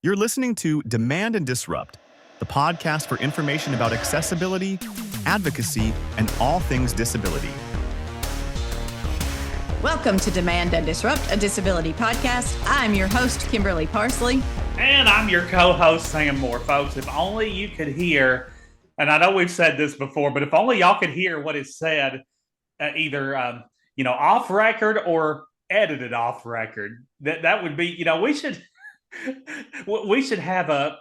You're listening to Demand and Disrupt, the podcast for information about accessibility, advocacy, and all things disability. Welcome to Demand and Disrupt, a disability podcast. I'm your host, Kimberly Parsley. And I'm your co-host, Sam Moore. Folks, if only you could hear, and I know we've said this before, but if only y'all could hear what is said, either off record or edited off record, that would be, we should have a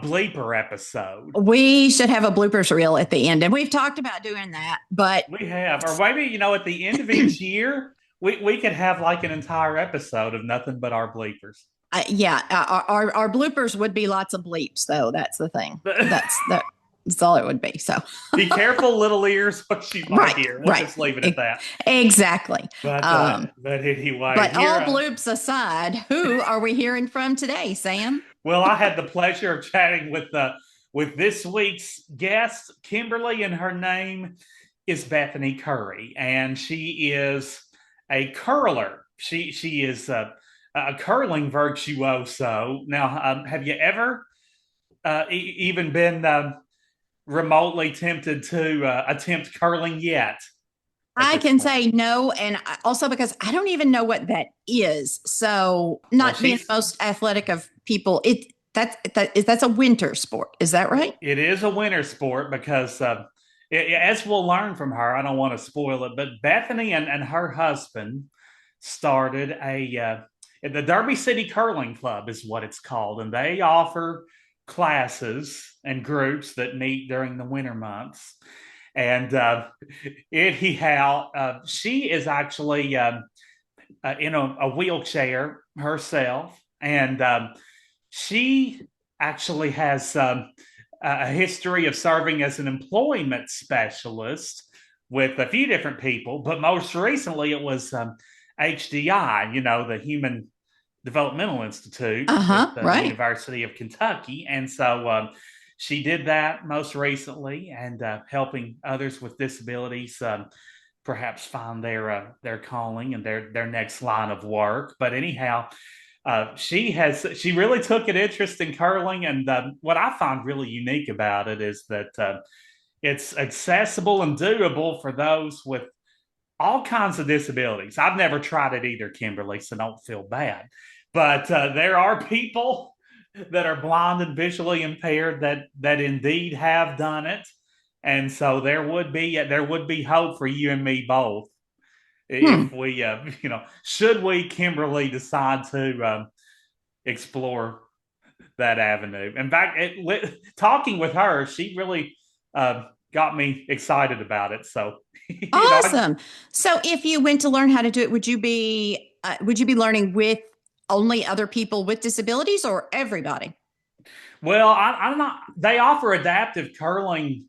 bleeper episode. We should have a bloopers reel at the end, and we've talked about doing that, but we have, or maybe at the end of each year, we could have like an entire episode of nothing but our bleepers. Our bloopers would be lots of bleeps, though. That's the thing. That's all it would be. So be careful, little ears, what you might hear. We'll just leave it at that. Exactly. But anyway. But all bloops aside, who are we hearing from today, Sam? Well, I had the pleasure of chatting with this week's guest, Kimberly, and her name is Bethany Curry, and she is a curler. She is a curling virtuoso. Now, have you ever even been remotely tempted to attempt curling yet? I can say no, and also because I don't even know what that is. So, not being the most athletic of people, that's a winter sport. Is that right? It is a winter sport because, as we'll learn from her, I don't want to spoil it, but Bethany and her husband started the Derby City Curling Club is what it's called, and they offer classes and groups that meet during the winter months. And she is actually in a wheelchair herself, and she actually has a history of serving as an employment specialist with a few different people, but most recently it was HDI, the Human Developmental Institute at the University of Kentucky. And so she did that most recently, and helping others with disabilities perhaps find their calling and their next line of work. But anyhow, she really took an interest in curling, and what I find really unique about it is that it's accessible and doable for those with all kinds of disabilities. I've never tried it either, Kimberly, so don't feel bad. But there are people that are blind and visually impaired that indeed have done it, and so there would be hope for you and me both if we, should we, Kimberly, decide to explore that avenue. In fact, talking with her, she really got me excited about it. So awesome. So if you went to learn how to do it, would you be learning with only other people with disabilities or everybody? Well, I'm not. They offer adaptive curling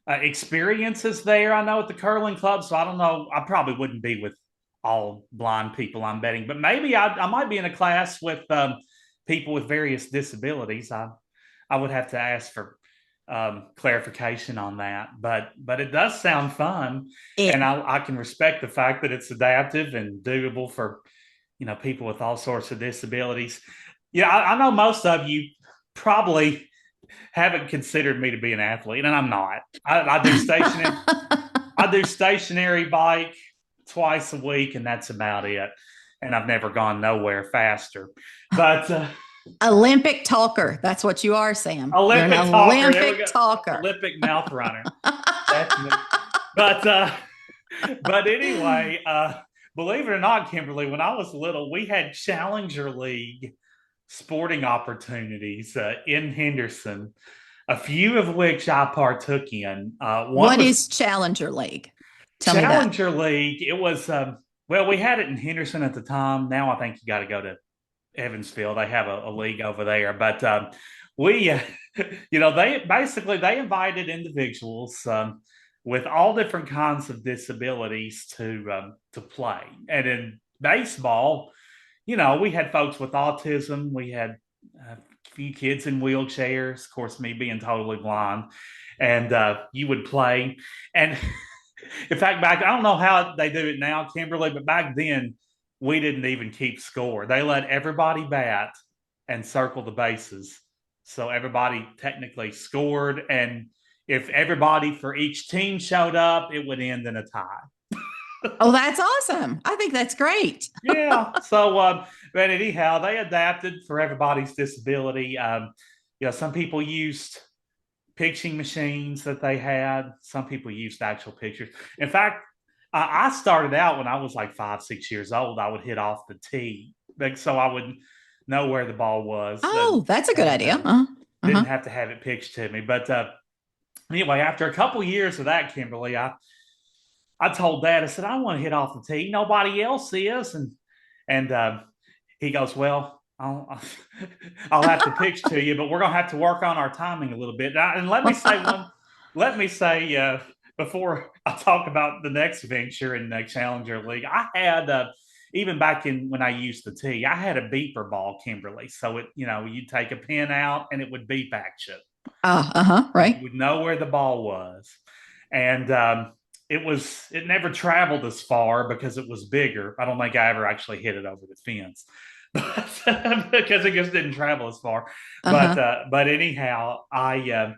experiences there, I know, at the curling club. So I don't know. I probably wouldn't be with all blind people, I'm betting, but maybe I might be in a class with people with various disabilities. I would have to ask for clarification on that, but it does sound fun, and I can respect the fact that it's adaptive and doable for people with all sorts of disabilities. I know most of you probably haven't considered me to be an athlete, and I'm not. I do stationary. I do stationary bike twice a week, and that's about it. And I've never gone nowhere faster. But Olympic talker. That's what you are, Sam. Olympic talker. Olympic talker. Olympic mouth runner. That's me. But anyway, believe it or not, Kimberly, when I was little, we had Challenger League sporting opportunities in Henderson, a few of which I partook in. What is Challenger League? Tell me that. Challenger League, it was, we had it in Henderson at the time. Now I think you got to go to Evansville. They have a league over there. But they invited individuals with all different kinds of disabilities to play. And in baseball, we had folks with autism. We had a few kids in wheelchairs, of course, me being totally blind. And you would play. And in fact, I don't know how they do it now, Kimberly, but back then we didn't even keep score. They let everybody bat and circle the bases. So everybody technically scored. And if everybody for each team showed up, it would end in a tie. Oh, that's awesome. I think that's great. Yeah. So, but anyhow, they adapted for everybody's disability. Some people used pitching machines that they had. Some people used actual pictures. In fact, I started out when I was like 5, 6 years old. I would hit off the tee, so I would know where the ball was. Oh, that's a good idea. Didn't have to have it pitched to me. But anyway, after a couple years of that, Kimberly, I told Dad, I said, I want to hit off the tee. Nobody else is. And he goes, well, I'll have to pitch to you, but we're going to have to work on our timing a little bit. And let me say before I talk about the next venture in the Challenger League, I had even back in when I used the tee, I had a beeper ball, Kimberly. So you'd take a pin out and it would beep at you. Right. You would know where the ball was. And it never traveled as far because it was bigger. I don't think I ever actually hit it over the fence. Because it just didn't travel as far. But anyhow, that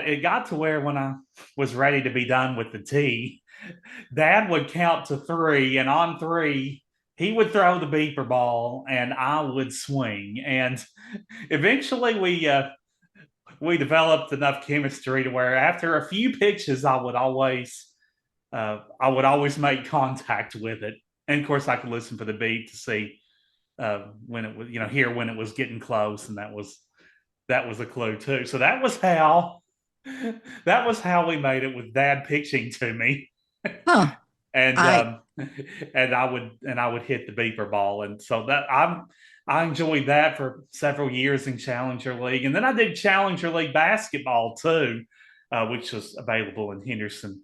it got to where when I was ready to be done with the tee, Dad would count to 3, and on 3, he would throw the beeper ball, and I would swing. And eventually, we developed enough chemistry to where after a few pitches, I would always make contact with it. And of course, I could listen for the beat to see when it was, hear when it was getting close, and that was a clue too. So that was how we made it with Dad pitching to me, and I would hit the beeper ball, and so that I enjoyed that for several years in Challenger League, and then I did Challenger League basketball too, which was available in Henderson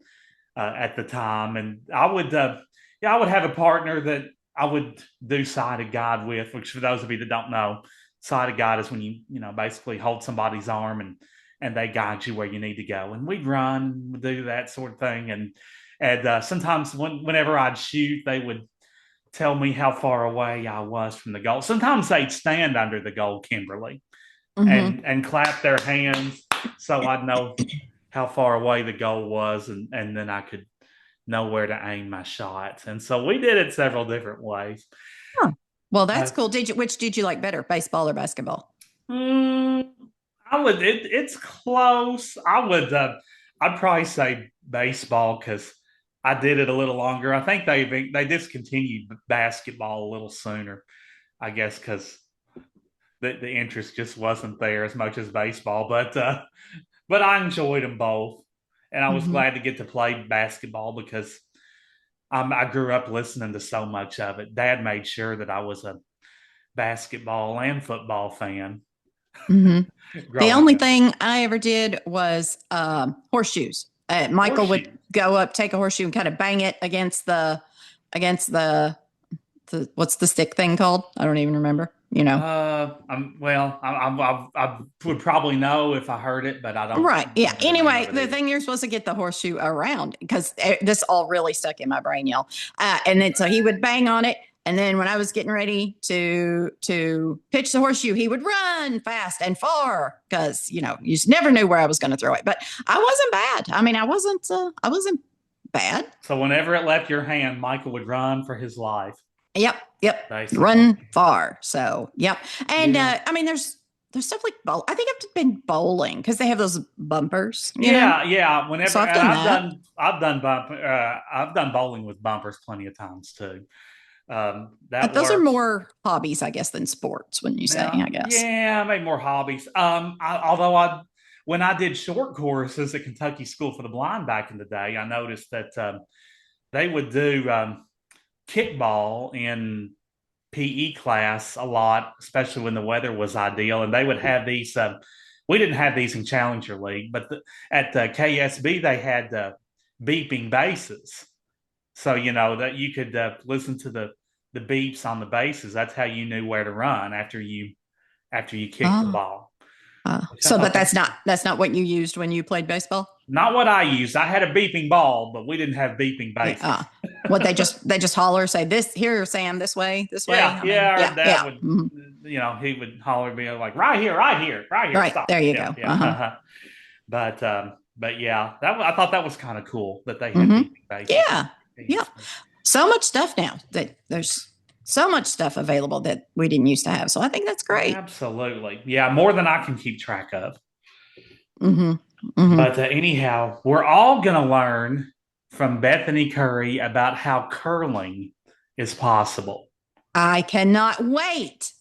at the time, and I would have a partner that I would do sighted guide with, which for those of you that don't know, sighted guide is when you basically hold somebody's arm and they guide you where you need to go. And we'd run, we'd do that sort of thing. And sometimes whenever I'd shoot, they would tell me how far away I was from the goal. Sometimes they'd stand under the goal, Kimberly, and clap their hands so I'd know how far away the goal was, and then I could know where to aim my shots. And so we did it several different ways. Huh. Well, that's cool. Which did you like better, baseball or basketball? It's close. I'd probably say baseball because I did it a little longer. I think they discontinued basketball a little sooner, I guess, because the interest just wasn't there as much as baseball. But I enjoyed them both. And I was glad to get to play basketball because I grew up listening to so much of it. Dad made sure that I was a basketball and football fan. The only thing I ever did was horseshoes. Michael would go up, take a horseshoe, and kind of bang it against the what's the stick thing called? I don't even remember. I would probably know if I heard it, but I don't. Right. Yeah. Anyway, the thing you're supposed to get the horseshoe around because this all really stuck in my brain, y'all. And then so he would bang on it. And then when I was getting ready to pitch the horseshoe, he would run fast and far because, you just never knew where I was going to throw it. But I wasn't bad. I mean, I wasn't bad. So whenever it left your hand, Michael would run for his life. Yep. Basically. Run far. So, yep. And I mean, there's stuff like I think I've been bowling because they have those bumpers. Yeah. Whenever so I've done bowling with bumpers plenty of times too. But those are more hobbies, I guess, than sports. When you say, I guess. Yeah, maybe more hobbies. When I did short courses at Kentucky School for the Blind back in the day, I noticed that they would do kickball in PE class a lot, especially when the weather was ideal. And they would have these. We didn't have these in Challenger League, but at the KSB they had beeping bases, so that you could listen to the beeps on the bases. That's how you knew where to run after you kicked the ball. But that's not what you used when you played baseball. Not what I used. I had a beeping ball, but we didn't have beeping bases. What they just holler, say this here, Sam, this way, this way. Yeah. Dad would, he would holler at me like right here. Right, Stop. there you go. Yeah. But yeah, I thought that was kind of cool that they had beeping bases. Yeah. So much stuff now that there's so much stuff available that we didn't used to have. So I think that's great. Absolutely. Yeah, more than I can keep track of. Mm-hmm. But anyhow, we're all going to learn from Bethany Curry about how curling is possible. I cannot wait.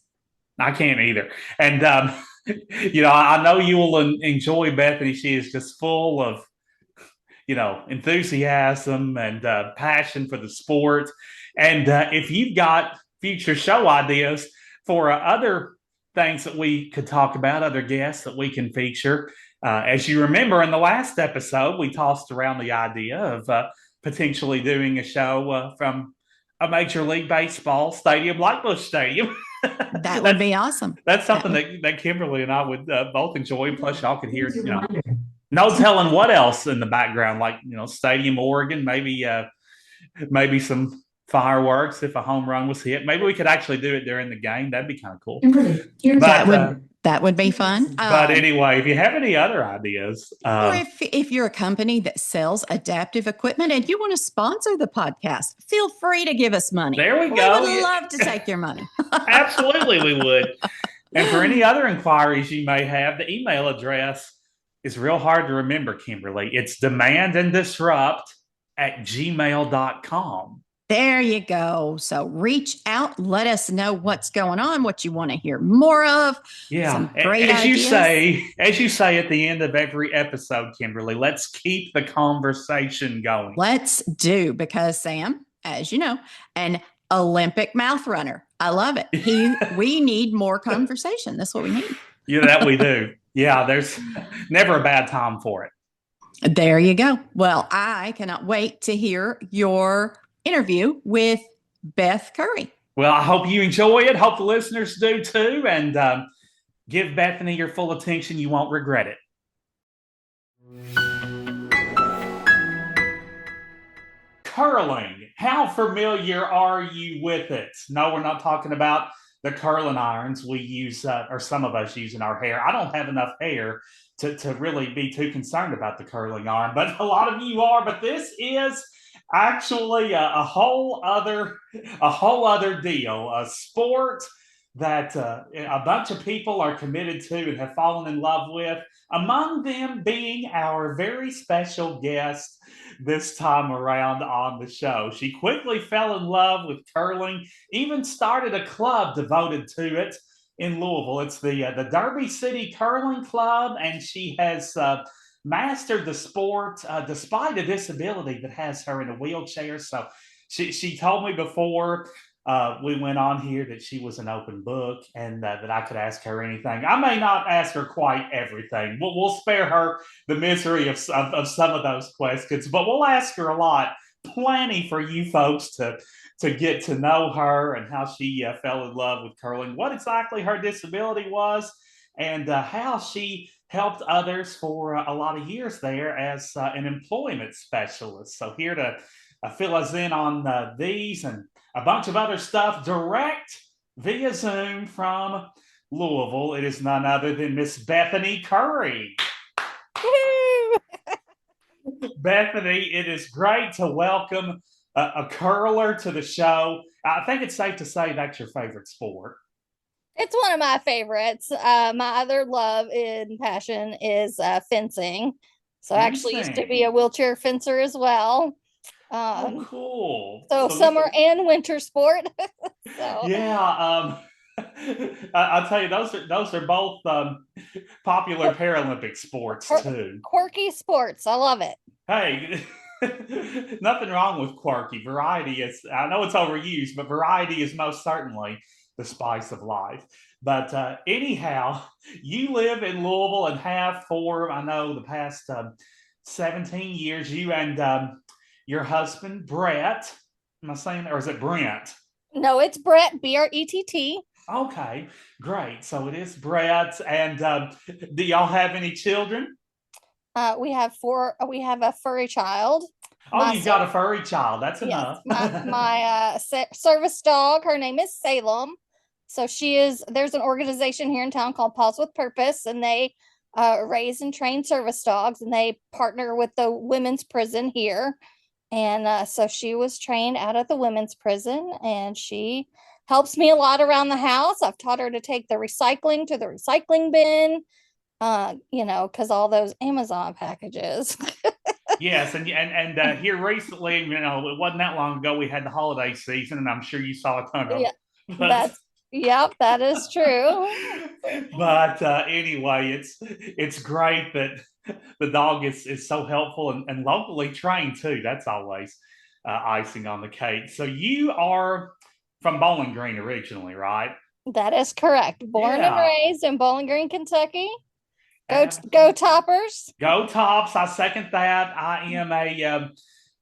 I can't either. And, I know you will enjoy Bethany. She is just full of, enthusiasm and passion for the sport. And if you've got future show ideas for other things that we could talk about, other guests that we can feature, as you remember in the last episode, we tossed around the idea of potentially doing a show from a Major League Baseball stadium like Busch Stadium. That would be awesome. That's something that Kimberly and I would both enjoy. Plus, y'all could hear, no telling what else in the background, like, Stadium Oregon, maybe some fireworks if a home run was hit. Maybe we could actually do it during the game. That'd be kind of cool. That would be fun. But anyway, if you have any other ideas, or if you're a company that sells adaptive equipment and you want to sponsor the podcast, feel free to give us money. There we go. We would love to take your money. Absolutely, we would. And for any other inquiries you may have, the email address is real hard to remember, Kimberly. It's demandanddisrupt@gmail.com. There you go. So reach out, let us know what's going on, what you want to hear more of. Yeah. Some great as ideas. you say at the end of every episode, Kimberly, let's keep the conversation going. Let's do, because Sam, as you know, an Olympic mouth runner. I love it. We need more conversation. That's what we need. Yeah, that we do. Yeah, there's never a bad time for it. There you go. Well, I cannot wait to hear your interview with Beth Curry. Well, I hope you enjoy it. Hope the listeners do too. And give Bethany your full attention. You won't regret it. Curling. How familiar are you with it? No, we're not talking about the curling irons we use, or some of us use in our hair. I don't have enough hair to really be too concerned about the curling iron, but a lot of you are. But this is actually a whole other deal, a sport that a bunch of people are committed to and have fallen in love with, among them being our very special guest this time around on the show. She quickly fell in love with curling, even started a club devoted to it in Louisville. It's the Derby City Curling Club, and she has mastered the sport despite a disability that has her in a wheelchair. So she told me before we went on here that she was an open book, and that I could ask her anything. I may not ask her quite everything. We'll spare her the misery of some of those questions, but we'll ask her a lot. Plenty for you folks to get to know her and how she fell in love with curling, what exactly her disability was, and how she helped others for a lot of years there as an employment specialist. So here to fill us in on these and a bunch of other stuff direct via Zoom from Louisville, it is none other than Miss Bethany Curry. Bethany, it is great to welcome a curler to the show. I think it's safe to say that's your favorite sport. It's one of my favorites. My other love and passion is fencing. So I actually used to be a wheelchair fencer as well. Oh, cool. So summer and winter sport. Yeah. I'll tell you, those are both popular Paralympic sports too. Quirky sports. I love it. Hey, nothing wrong with quirky. Variety is, I know it's overused, but variety is most certainly the spice of life. But anyhow, you live in Louisville and have for, I know, the past 17 years. You and your husband, Brett, am I saying, or is it Brent? No, it's Brett, Brett. Okay, great. So it is Brett. And do y'all have any children? We have four. We have a furry child. Oh, My you've got a furry child. That's Yes, enough. my service dog. Her name is Salem. So she is. There's an organization here in town called Paws with Purpose, and they raise and train service dogs, and they partner with the women's prison here. And so she was trained out at the women's prison, and she helps me a lot around the house. I've taught her to take the recycling to the recycling bin. Because all those Amazon packages. Yes, and here recently, it wasn't that long ago, we had the holiday season, and I'm sure you saw a ton of Yeah, them. yep, that is true. But anyway, it's great that the dog is so helpful and locally trained too. That's always icing on the cake. So you are from Bowling Green originally, right? That is correct. Born and Yeah. raised in Bowling Green, Kentucky. Go Toppers. Go Tops. I second that. I am a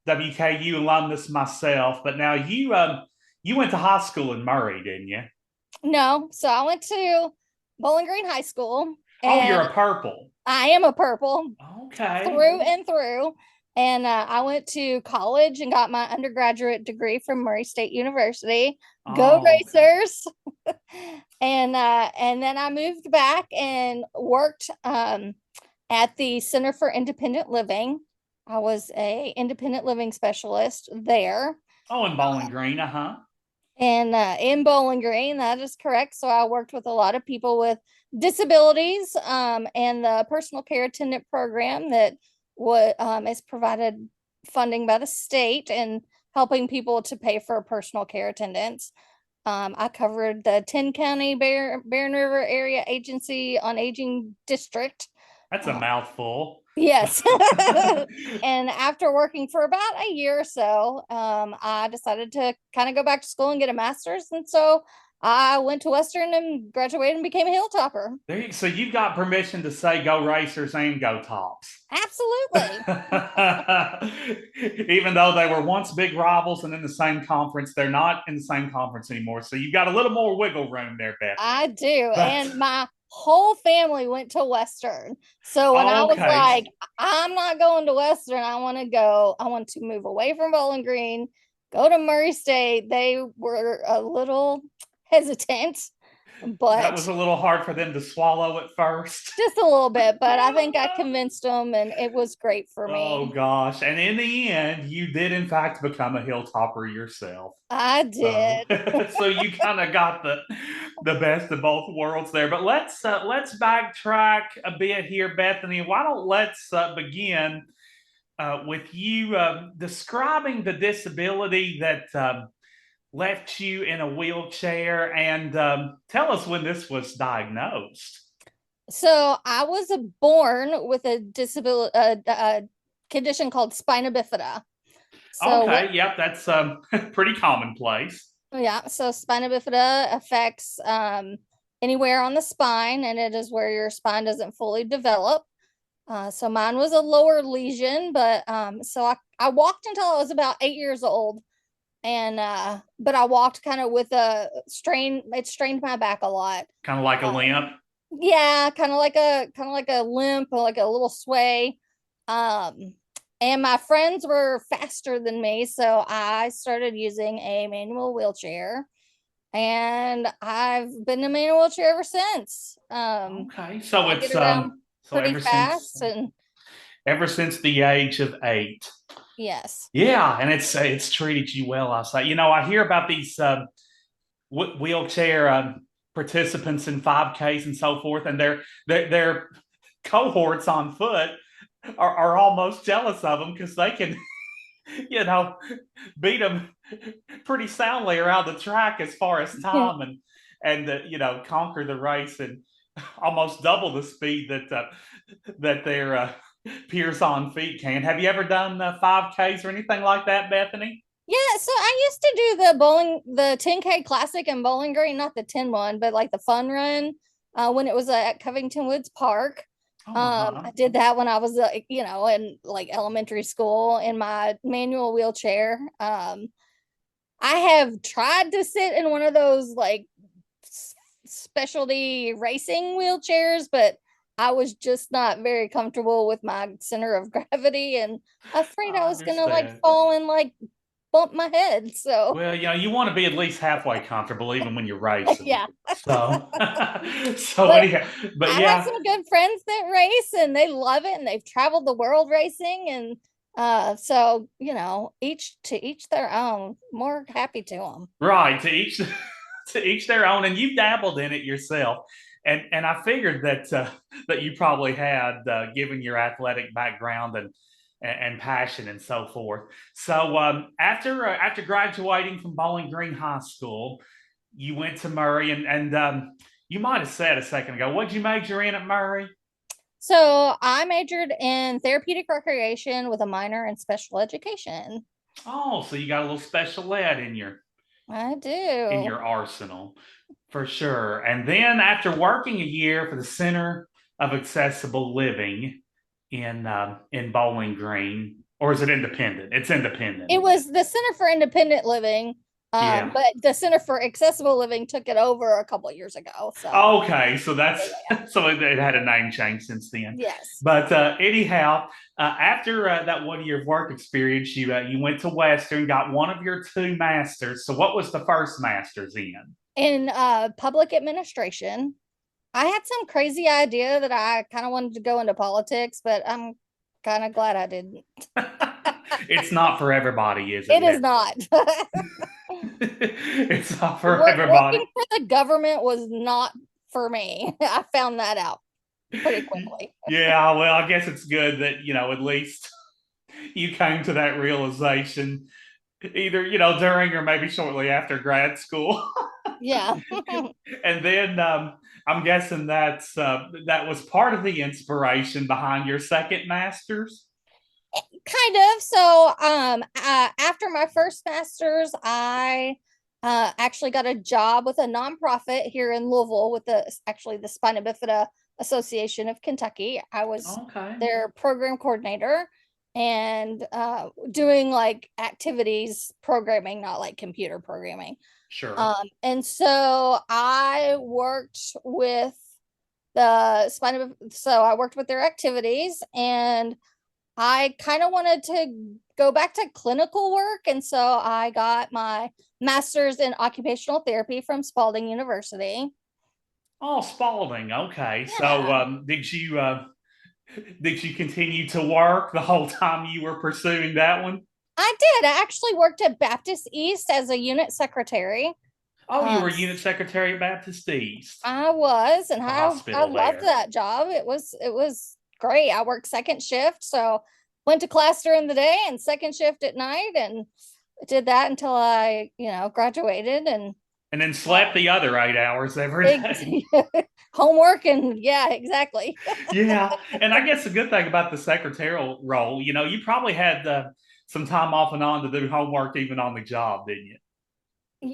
WKU alumnus myself, but now you went to high school in Murray, didn't you? No, so I went to Bowling Green High School. Oh, you're a purple. I am a purple. Okay. Through and through. And I went to college and got my undergraduate degree from Murray State University. Go Racers. And then I moved back and worked at the Center for Independent Living. I was a independent living specialist there. Oh, in Bowling Green, And in Bowling Green, that is correct. So I worked with a lot of people with disabilities, and the personal care attendant program that is provided funding by the state and helping people to pay for personal care attendants. I covered the 10-county Barren River Area Agency on Aging District. That's a mouthful. Yes. And after working for about a year or so, I decided to kind of go back to school and get a master's. And so I went to Western and graduated and became a hilltopper. So you've got permission to say Go Racers and Go Tops. Absolutely. Even though they were once big rivals and in the same conference, they're not in the same conference anymore. So you've got a little more wiggle room there, Beth. I do. And my whole family went to Western. So when I was like, I'm not going to Western, I want to move away from Bowling Green, go to Murray State, they were a little hesitant. But that was a little hard for them to swallow at first. Just a little bit, but I think I convinced them, and it was great for me. Oh gosh. And in the end, you did in fact become a hilltopper yourself. I did. So you kind of got the best of both worlds there. But let's backtrack a bit here, Bethany. Why don't let's begin with you describing the disability that left you in a wheelchair, and tell us when this was diagnosed. So I was born with a disability, a condition called spina bifida. So yep, that's pretty commonplace. Yeah, so spina bifida affects anywhere on the spine, and it is where your spine doesn't fully develop. So mine was a lower lesion, but so I walked until I was about 8 years old. And but I walked kind of with a strain. It strained my back a lot. Kind of like a limp. Yeah, kind of like a limp, or like a little sway. And my friends were faster than me, so I started using a manual wheelchair, and I've been in a manual wheelchair ever since. Okay, so it's pretty fast, and ever since the age of 8. Yes. Yeah, and it's treated you well. I say, I hear about these wheelchair participants in 5Ks and so forth, and their cohorts on foot are almost jealous of them because they can, beat them pretty soundly around the track as far as time and conquer the race and almost double the speed that their peers on feet can. Have you ever done 5Ks or anything like that, Bethany? Yeah, so I used to do the 10K Classic in Bowling Green, not the 10 one, but like the fun run when it was at Covington Woods Park. I did that when I was, in like elementary school in my manual wheelchair. I have tried to sit in one of those like specialty racing wheelchairs, but I was just not very comfortable with my center of gravity and afraid I I was gonna like understand. fall and like bump my head. So Well, you want to be at least halfway comfortable even when you're racing. yeah. So, But anyhow, but I have yeah, some good friends that race and they love it and they've traveled the world racing and so each to each their own. More happy to them. right. To each their own, and you've dabbled in it yourself. And I figured that you probably had, given your athletic background and passion and so forth. So after graduating from Bowling Green High School, you went to Murray, and you might have said a second ago, what did you major in at Murray? So I majored in therapeutic recreation with a minor in special education. Oh, so you got a little special ed I in do. your arsenal, for sure. And then after working a year for the Center of Accessible Living in Bowling Green, or is it independent? It's independent. It was the Center for Independent Living, Yeah. but the Center for Accessible Living took it over a couple of years ago. So Okay, so that's yeah. so it had a name change since then. Yes. But anyhow, after that 1 year of work experience, you went to Western, got one of your two masters. So what was the first master's in? In public administration. I had some crazy idea that I kind of wanted to go into politics, but I'm kind of glad I didn't. It's not for everybody, is It it? is not. It's not for everybody. Working for the government was not for me. I found that out pretty quickly. Yeah, well, I guess it's good that, at least you came to that realization either, during or maybe shortly after grad school. Yeah. And then I'm guessing that was part of the inspiration behind your second master's. Kind of. So after my first master's, I actually got a job with a nonprofit here in Louisville with the Spina Bifida Association of Kentucky. I was Okay. their program coordinator and doing like activities programming, not like computer programming. Sure. And so I worked with I worked with their activities and I kind of wanted to go back to clinical work. And so I got my master's in occupational therapy from Spalding University. Oh, Spalding. Okay. Yeah. So did you continue to work the whole time you were pursuing that one? I did. I actually worked at Baptist East as a unit secretary. Oh, you were unit secretary at Baptist East. I was, and I loved there. that job. It was great. I worked second shift, so went to class during the day and second shift at night, and did that until I, graduated and then slept the other 8 hours every day. Homework and yeah, exactly. Yeah, and I guess the good thing about the secretarial role, you probably had some time off and on to do homework even on the job, didn't you?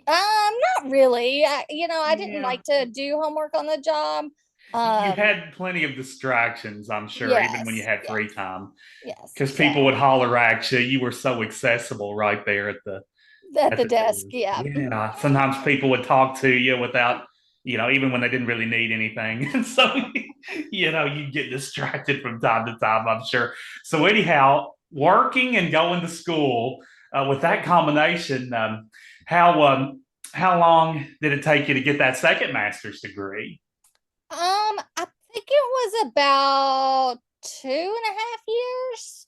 Not really. I didn't Yeah. like to do homework on the job. You had plenty of distractions, I'm sure, even when you had free time. Yes. Because people would holler at you. You were so accessible right there at the desk. Yeah. Yeah. Sometimes people would talk to you without, even when they didn't really need anything. And so, you get distracted from time to time, I'm sure. So anyhow, working and going to school with that combination, how long did it take you to get that second master's degree? I think it was about 2.5 years.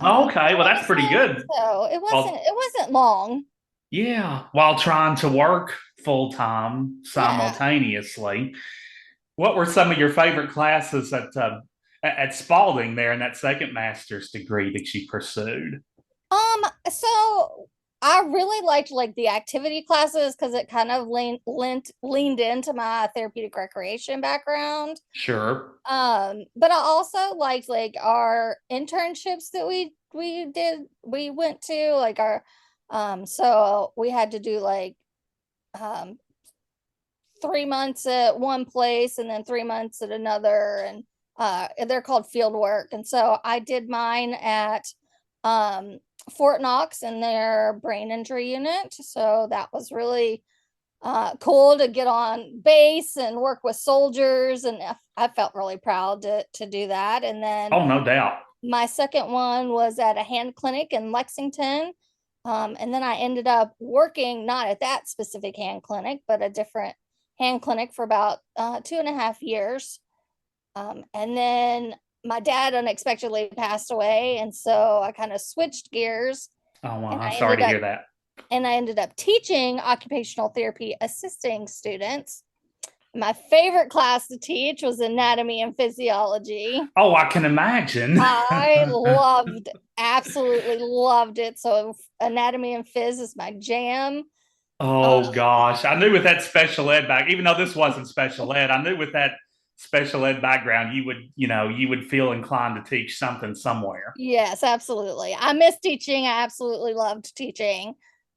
Okay, well that's pretty good. So it wasn't long. Yeah, while trying to work full time simultaneously. Yeah. What were some of your favorite classes at Spalding there in that second master's degree that you pursued? So I really liked like the activity classes because it kind of leaned into my therapeutic recreation background. Sure. But I also liked like our internships that we went to, like our so we had to do like 3 months at one place and then 3 months at another, and they're called field work. And so I did mine at Fort Knox in their brain injury unit. So that was really cool to get on base and work with soldiers. And I felt really proud to do that. And then Oh, no doubt. my second one was at a hand clinic in Lexington. And then I ended up working not at that specific hand clinic, but a different hand clinic for about 2.5 years. And then my dad unexpectedly passed away. And so I kind of switched gears. Oh, wow. And I'm sorry to hear that. And I ended up teaching occupational therapy, assisting students. My favorite class to teach was anatomy and physiology. Oh, I can imagine. I absolutely loved it. So anatomy and phys is my jam. Oh gosh, I knew with that special ed back, even though this wasn't special ed, I knew with that special ed background, you would feel inclined to teach something somewhere. Yes, absolutely. I miss teaching. I absolutely loved teaching.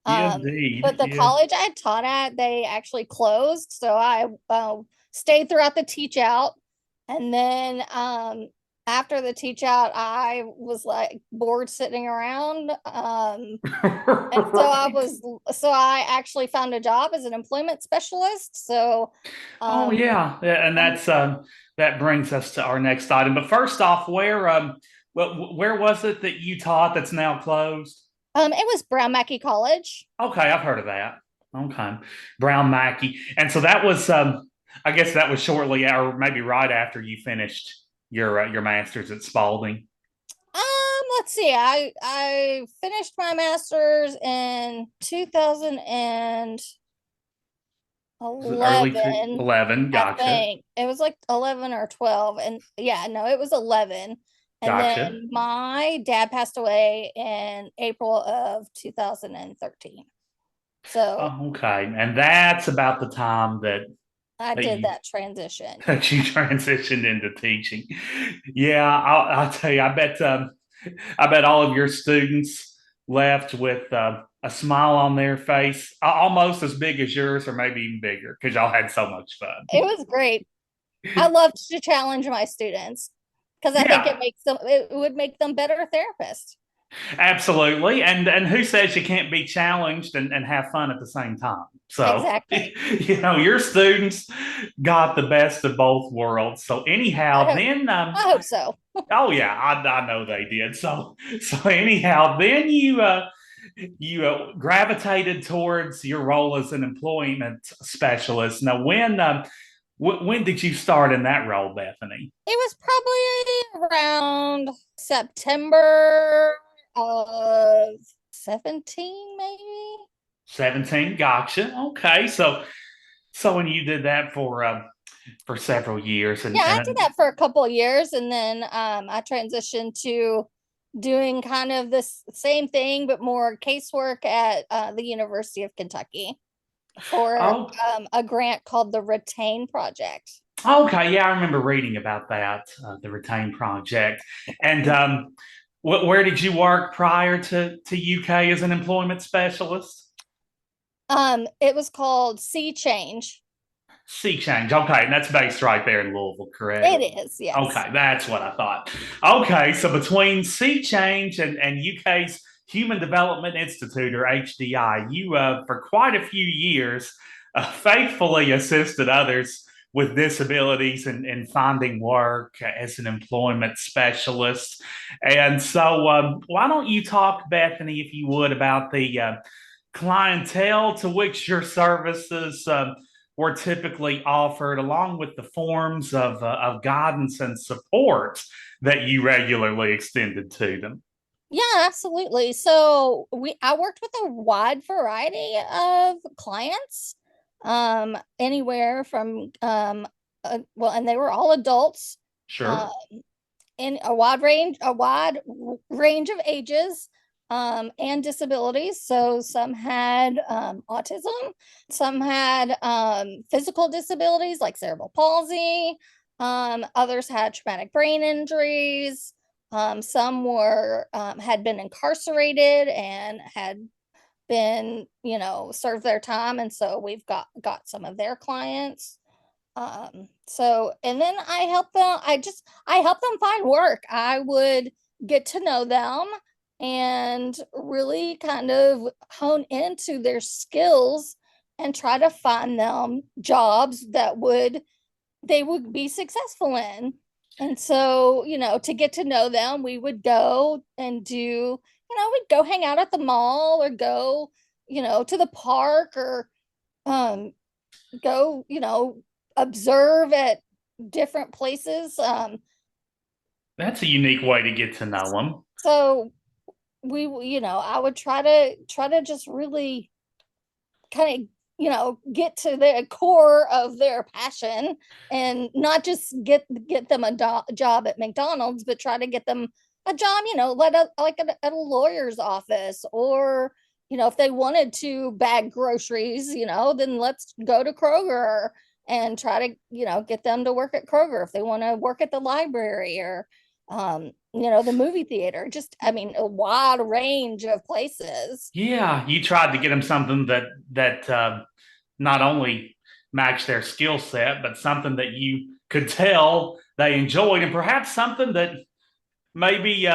Indeed. But the college I taught at, they actually closed. So I stayed throughout the teach out. And then after the teach out, I was like bored sitting around. And so I actually found a job as an employment specialist. So oh yeah, and that brings us to our next item. But first off, where was it that you taught that's now closed? It was Brown Mackie College. Okay, I've heard of that. Okay, Brown Mackie, and so that was, I guess that was shortly, or maybe right after you finished your master's at Spalding. Let's see. I finished my master's in 2011. Early 11, gotcha. I think it was like 11 or 12, and yeah, no, it was 11. And gotcha. Then my dad passed away in April of 2013. So okay, and that's about the time that I did that transition. That you transitioned into teaching. Yeah, I'll tell you, I bet all of your students left with a smile on their face, almost as big as yours, or maybe even bigger, because y'all had so much fun. It was great. I loved to challenge my students because I think it would make them better therapists. Absolutely. And who says you can't be challenged and have fun at the same time? So, exactly. Your students got the best of both worlds. So anyhow, I hope so. Oh yeah, I know they did. So anyhow, then you gravitated towards your role as an employment specialist. Now, when did you start in that role, Bethany? It was probably around September of 17, maybe. 17, gotcha. Okay, so when you did that for several years, and I did that for a couple of years, and then I transitioned to doing kind of this same thing, but more casework at the University of Kentucky for a grant called the Retain Project. Okay, yeah, I remember reading about that, the Retain Project. And where did you work prior to UK as an employment specialist? It was called Sea Change. Sea Change, okay, and that's based right there in Louisville, correct? It is, yes. Okay, that's what I thought. Okay, so between Sea Change and UK's Human Development Institute, or HDI, you, for quite a few years, faithfully assisted others with disabilities and finding work as an employment specialist. And so why don't you talk, Bethany, if you would, about the clientele to which your services were typically offered, along with the forms of guidance and support that you regularly extended to them. Yeah, absolutely. So I worked with a wide variety of clients, anywhere from and they were all adults. Sure. In a wide range of ages, and disabilities. So some had autism, some had physical disabilities like cerebral palsy, others had traumatic brain injuries, some were had been incarcerated and had been, served their time, and so we've got some of their clients. And then I help them find work. I would get to know them and really kind of hone into their skills and try to find them jobs that they would be successful in. And so, to get to know them, we would go and we'd go hang out at the mall or go, to the park or go, observe at different places. That's a unique way to get to know them. So I would try to just really kind of get to the core of their passion, and not just get them a job at McDonald's, but try to get them a job, at a lawyer's office, or if they wanted to bag groceries, then let's go to Kroger and try to get them to work at Kroger. If they want to work at the library or the movie theater, just a wide range of places. Yeah, you tried to get them something that not only matched their skill set, but something that you could tell they enjoyed, and perhaps something that maybe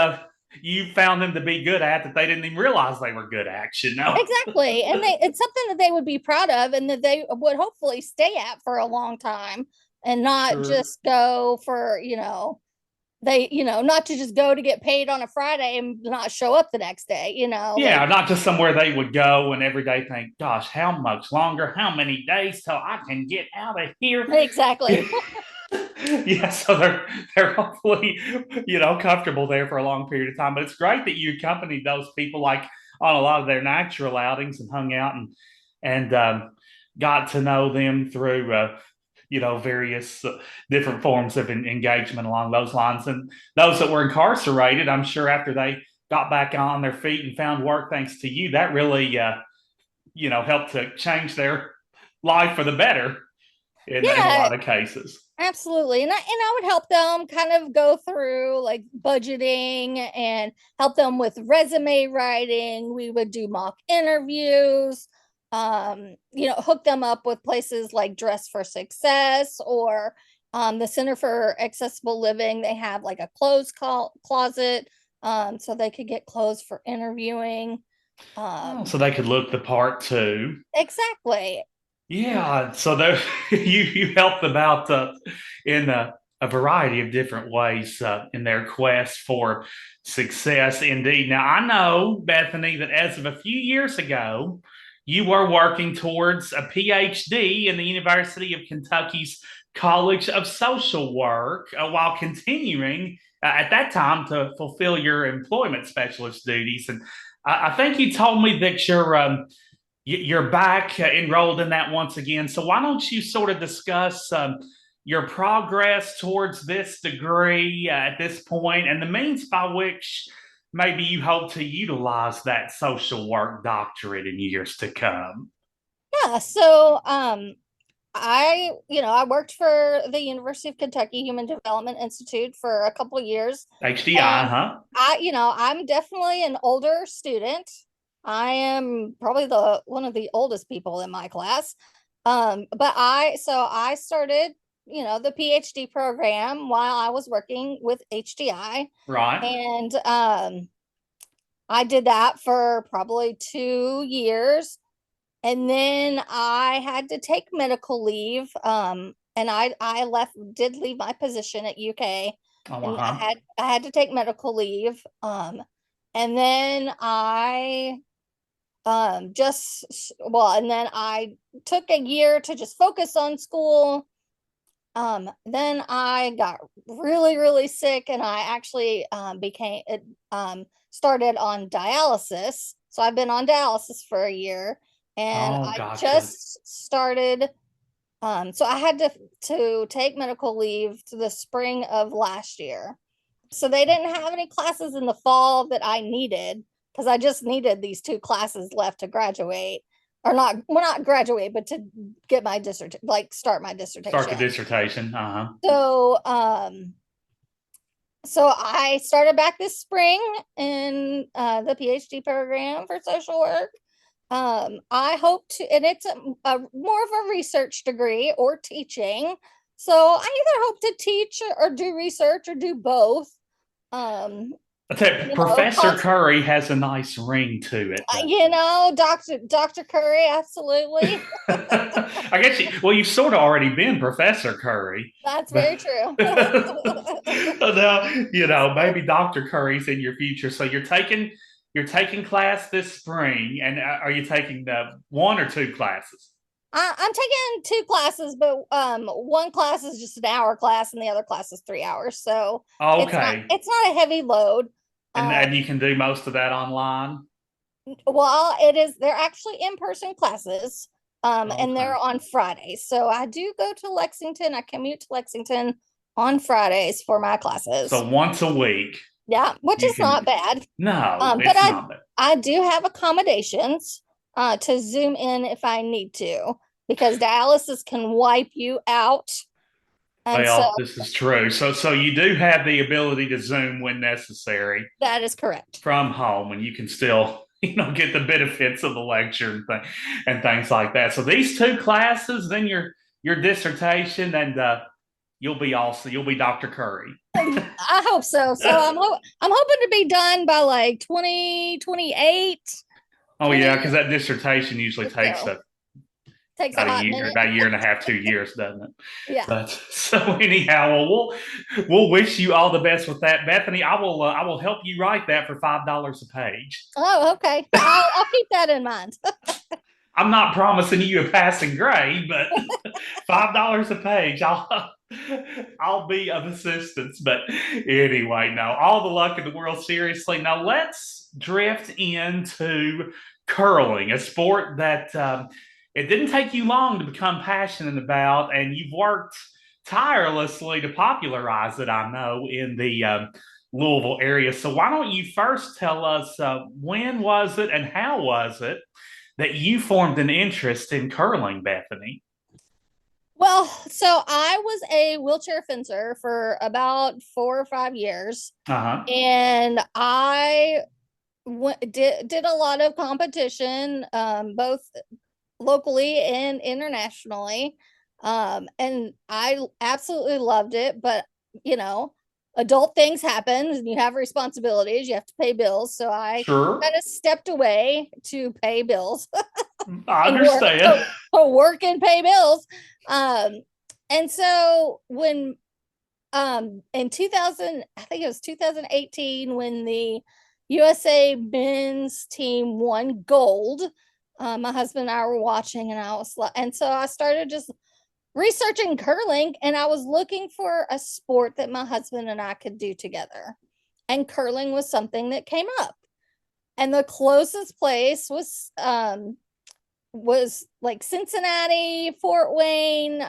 you found them to be good at that they didn't even realize they were good at. Exactly, and it's something that they would be proud of, and that they would hopefully stay at for a long time, and not just go for not to just go to get paid on a Friday and not show up the next day, Yeah, not just somewhere they would go and every day think, gosh, how much longer, how many days till I can get out of here? Exactly. Yeah, so they're hopefully, comfortable there for a long period of time. But it's great that you accompanied those people like on a lot of their natural outings and hung out and got to know them through various different forms of engagement along those lines. And those that were incarcerated, I'm sure after they got back on their feet and found work thanks to you, that really, helped to change their life for the better in a lot of cases. Absolutely. And I would help them kind of go through like budgeting and help them with resume writing. We would do mock interviews, hook them up with places like Dress for Success or the Center for Accessible Living. They have like a clothes closet, so they could get clothes for interviewing. So they could look the part too. Exactly. Yeah, so you help them out in a variety of different ways in their quest for success. Indeed. Now, I know, Bethany, that as of a few years ago, you were working towards a PhD in the University of Kentucky's College of Social Work while continuing at that time to fulfill your employment specialist duties. And I think you told me that you're back enrolled in that once again. So why don't you sort of discuss your progress towards this degree at this point and the means by which maybe you hope to utilize that social work doctorate in years to come? Yeah. So I worked for the University of Kentucky Human Development Institute for a couple of years. HDI, huh? I'm definitely an older student. I am probably one of the oldest people in my class. But I started, the PhD program while I was working with HDI. Right. And I did that for probably 2 years. And then I had to take medical leave. And I did leave my position at UK. And I had to take medical leave. And then and then I took a year to just focus on school. Then I got really, really sick, and I actually started on dialysis. So I've been on dialysis for a year, and I just started. So I had to take medical leave to the spring of last year. So they didn't have any classes in the fall that I needed, because I just needed these 2 classes left to graduate, or not graduate, but to get my dissertation, start my dissertation. Start the dissertation. So I started back this spring in the PhD program for social work. I hope to, and it's a more of a research degree or teaching. So I either hope to teach or do research or do both. I tell you, Professor Curry has a nice ring to it. Dr. Curry, absolutely. I guess you've sort of already been Professor Curry. That's very true. Now, maybe Dr. Curry's in your future. So you're taking class this spring, and are you taking the 1 or 2 classes? I'm taking 2 classes, but one class is just an hour class, and the other class is 3 hours. So Okay, it's not a heavy load. and you can do most of that online. Well, they're actually in-person classes, and they're on Fridays. So I do go to Lexington. I commute to Lexington on Fridays for my classes. So once a week. Yeah, which is not bad. No, but it's not bad. I do have accommodations to Zoom in if I need to, because dialysis can wipe you out. And Well, this is true. So you do have the ability to Zoom when necessary. That is correct. From home, and you can still, get the benefits of the lecture and things like that. So these 2 classes, then your dissertation, and you'll be Dr. Curry. I hope so. So I'm hoping to be done by like 2028. Oh yeah, because that dissertation usually takes about a year and a half, 2 years, doesn't it? Yeah. But so anyhow, we'll wish you all the best with that, Bethany. I will help you write that for $5 a page. Oh, okay. I'll keep that in mind. I'm not promising you a passing grade, but $5 a page, I'll be of assistance. But anyway, no, all the luck in the world. Seriously, now let's drift into curling, a sport that it didn't take you long to become passionate about, and you've worked tirelessly to popularize it, I know, in the Louisville area. So why don't you first tell us when was it and how was it that you formed an interest in curling, Bethany? Well, so I was a wheelchair fencer for about 4 or 5 years, and I did a lot of competition, both locally and internationally, and I absolutely loved it. But adult things happen, and you have responsibilities. You have to pay bills, so I kind of stepped away to pay bills. I understand. Work and pay bills. And so when in 2000, I think it was 2018, when the USA men's team won gold, my husband and I were watching, and so I started just researching curling, and I was looking for a sport that my husband and I could do together, and curling was something that came up. And the closest place was like Cincinnati, Fort Wayne,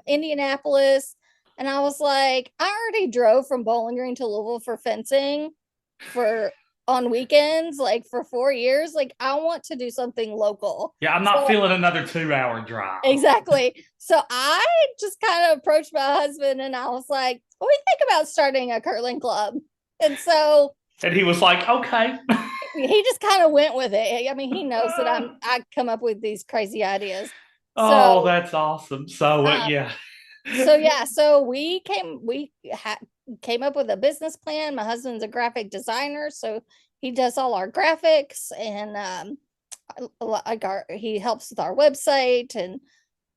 Indianapolis. And I was like, I already drove from Bowling Green to Louisville for fencing on weekends, like for 4 years. Like, I want to do something local. Yeah, I'm not feeling another 2-hour drive. Exactly. So I just kind of approached my husband, and I was like, what do you think about starting a curling club? And he was like, okay. He just kind of went with it. I mean, he knows that I come up with these crazy ideas. Oh, that's awesome. So yeah. So we came up with a business plan. My husband's a graphic designer, so he does all our graphics, and he helps with our website. And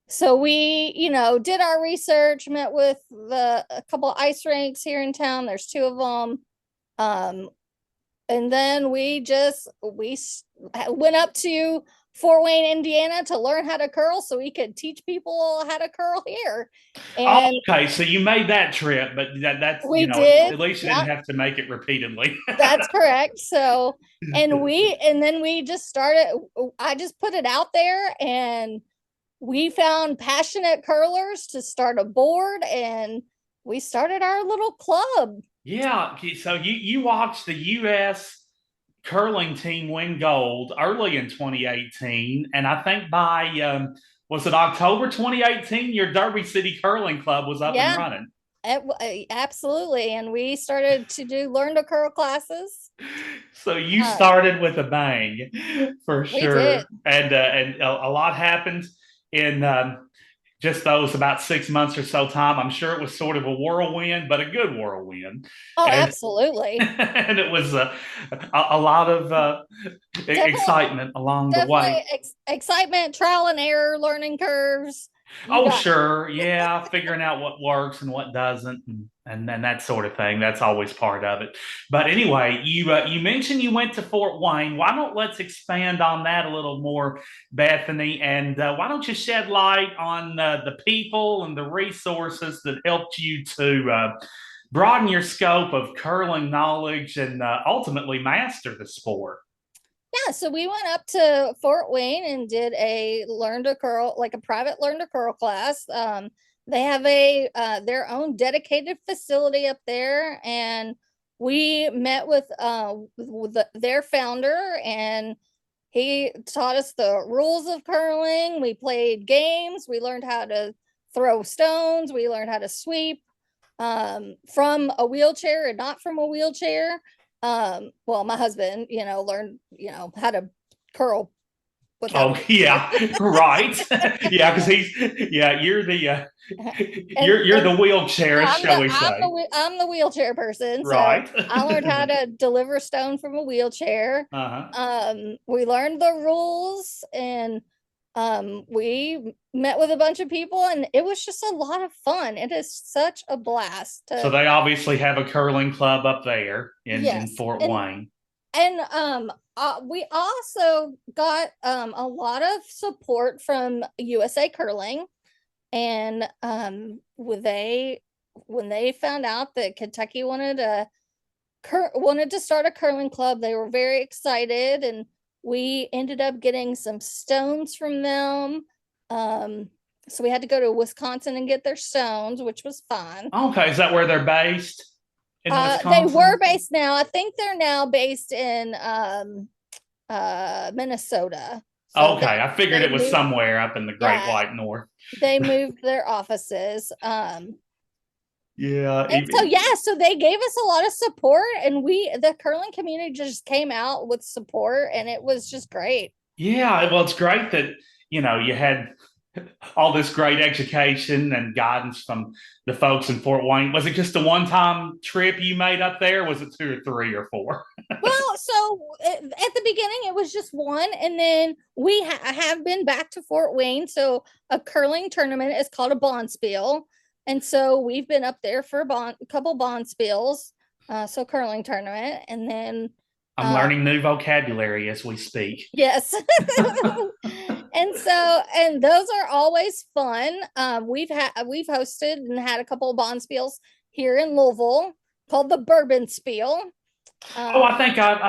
so we, did our research, met with a couple of ice rinks here in town. There's 2 of them. And then we went up to Fort Wayne, Indiana to learn how to curl so we could teach people how to curl here. And okay, so you made that trip, but that's we did. At least you didn't have to make it repeatedly. That's correct. So, and then we just started. I just put it out there, and we found passionate curlers to start a board, and we started our little club. Yeah, so you watched the U.S. curling team win gold early in 2018, and I think by was it October 2018, your Derby City Curling Club was up and running. Absolutely, and we started to learn to curl classes. So you started with a bang, for sure, and a lot happened in just those about 6 months or so time, I'm sure it was sort of a whirlwind, but a good whirlwind. Oh, And, absolutely. and it was a lot of excitement along the way. Definitely excitement, trial and error, learning curves. Oh, sure. Yeah. Figuring out what works and what doesn't, and then that sort of thing. That's always part of it. But anyway, you mentioned you went to Fort Wayne. Why don't let's expand on that a little more, Bethany? And why don't you shed light on the people and the resources that helped you to broaden your scope of curling knowledge and ultimately master the sport? Yeah, so we went up to Fort Wayne and did a learn to curl, like a private learn to curl class. They have a their own dedicated facility up there, and we met with their founder, and he taught us the rules of curling. We played games. We learned how to throw stones. We learned how to sweep from a wheelchair and not from a wheelchair. Well, my husband, learned, how to curl without. Oh yeah, right. Yeah, because you're the you're the wheelchair, shall we say? I'm the wheelchair person, right? So I learned how to deliver stone from a wheelchair. We learned the rules, and we met with a bunch of people, and it was just a lot of fun. It is such a blast. So they obviously have a curling club up there in Fort Wayne. And we also got a lot of support from USA Curling, and when they found out that Kentucky wanted to start a curling club, they were very excited, and we ended up getting some stones from them. So we had to go to Wisconsin and get their stones, which was fun. Okay, is that where they're based? In Wisconsin? They were based now. I think they're now based in Minnesota. So okay, I figured it was somewhere up in the Great White North. They moved their offices. Yeah. So they gave us a lot of support, and the curling community just came out with support, and it was just great. Yeah, well, it's great that you had all this great education and guidance from the folks in Fort Wayne. Was it just a one-time trip you made up there? Or was it 2 or 3 or 4? Well, so at the beginning it was just one, and then we have been back to Fort Wayne. So a curling tournament is called a bonspiel, and so we've been up there for a couple bonspiels. So curling tournament, and then I'm learning new vocabulary as we speak. Yes. And those are always fun. We've hosted and had a couple of bonspiels here in Louisville called the Bourbon Spiel. I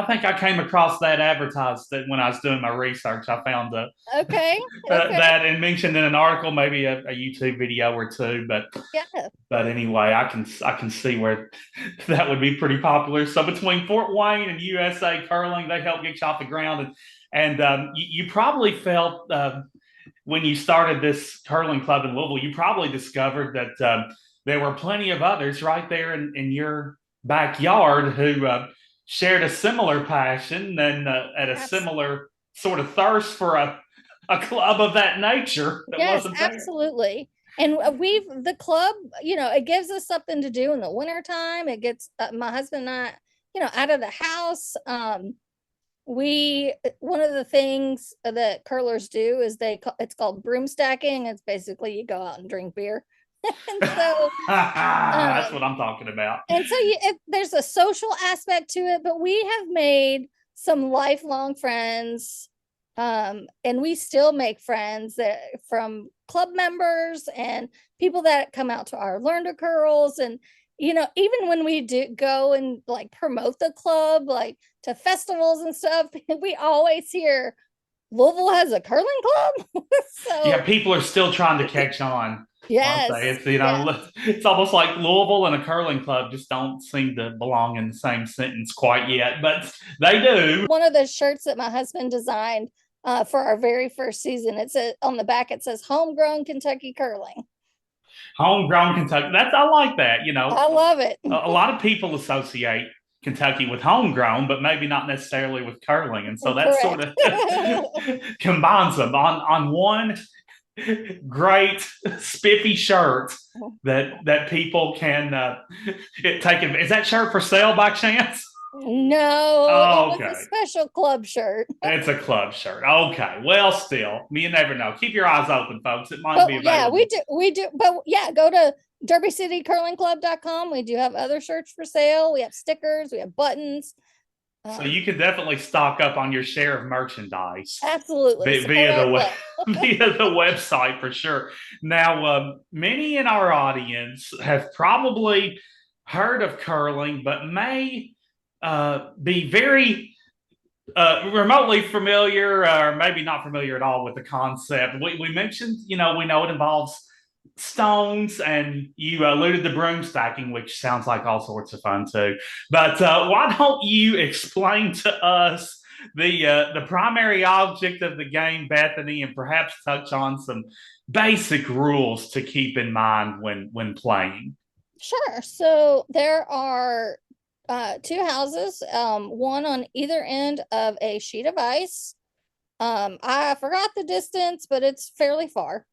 think I came across that advertised that when I was doing my research. I found okay. that and mentioned in an article, maybe a YouTube video or two. But anyway, I can see where that would be pretty popular. So between Fort Wayne and USA Curling, they helped get you off the ground, and you probably felt when you started this curling club in Louisville, you probably discovered that there were plenty of others right there in your backyard who shared a similar passion and at a similar sort of thirst for a club of that nature. Yes, absolutely. And the club, it gives us something to do in the wintertime. It gets my husband and I, out of the house. One of the things that curlers do is it's called broom stacking. It's basically you go out and drink beer. And so that's what I'm talking about. And so there's a social aspect to it, but we have made some lifelong friends, and we still make friends from club members and people that come out to our Learn to Curls. And even when we do go and like promote the club, like to festivals and stuff, we always hear Louisville has a curling club. So yeah, people are still trying to catch on. Yes. It's almost like Louisville and a curling club just don't seem to belong in the same sentence quite yet, but they do. One of the shirts that my husband designed for our very first season, it says on the back, it says homegrown Kentucky curling. Homegrown Kentucky. I like that. I love it. A lot of people associate Kentucky with homegrown, but maybe not necessarily with curling. And so that sort of combines them on one great spiffy shirt that people can take. Is that shirt for sale by chance? No, it Oh, was a okay. special club shirt. It's a club shirt. Okay. Well, still, you never know. Keep your eyes open, folks. It might But be yeah, available. we do. But yeah, go to derbycitycurlingclub.com. We do have other shirts for sale. We have stickers, we have buttons. So you can definitely stock up on your share of merchandise Absolutely. via via the website for sure. Now, many in our audience have probably heard of curling, but may be very remotely familiar, or maybe not familiar at all with the concept. We mentioned, we know it involves stones, and you alluded to broom stacking, which sounds like all sorts of fun too. But why don't you explain to us the primary object of the game, Bethany, and perhaps touch on some basic rules to keep in mind when playing? Sure. So there are two houses, one on either end of a sheet of ice. I forgot the distance, but it's fairly far.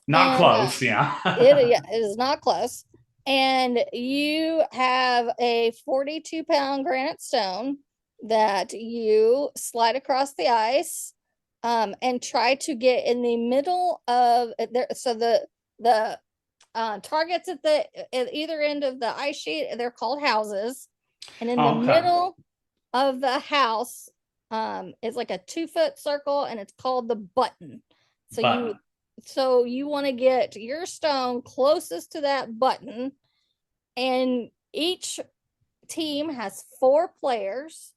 Not And, close, yeah. it is not close. And you have a 42-pound granite stone that you slide across the ice, and try to get in the middle of there. So the targets at either end of the ice sheet, they're called houses, and in the Okay. middle of the house is like a 2-foot circle, and it's called the button. So you want to get your stone closest to that button, and each team has 4 players,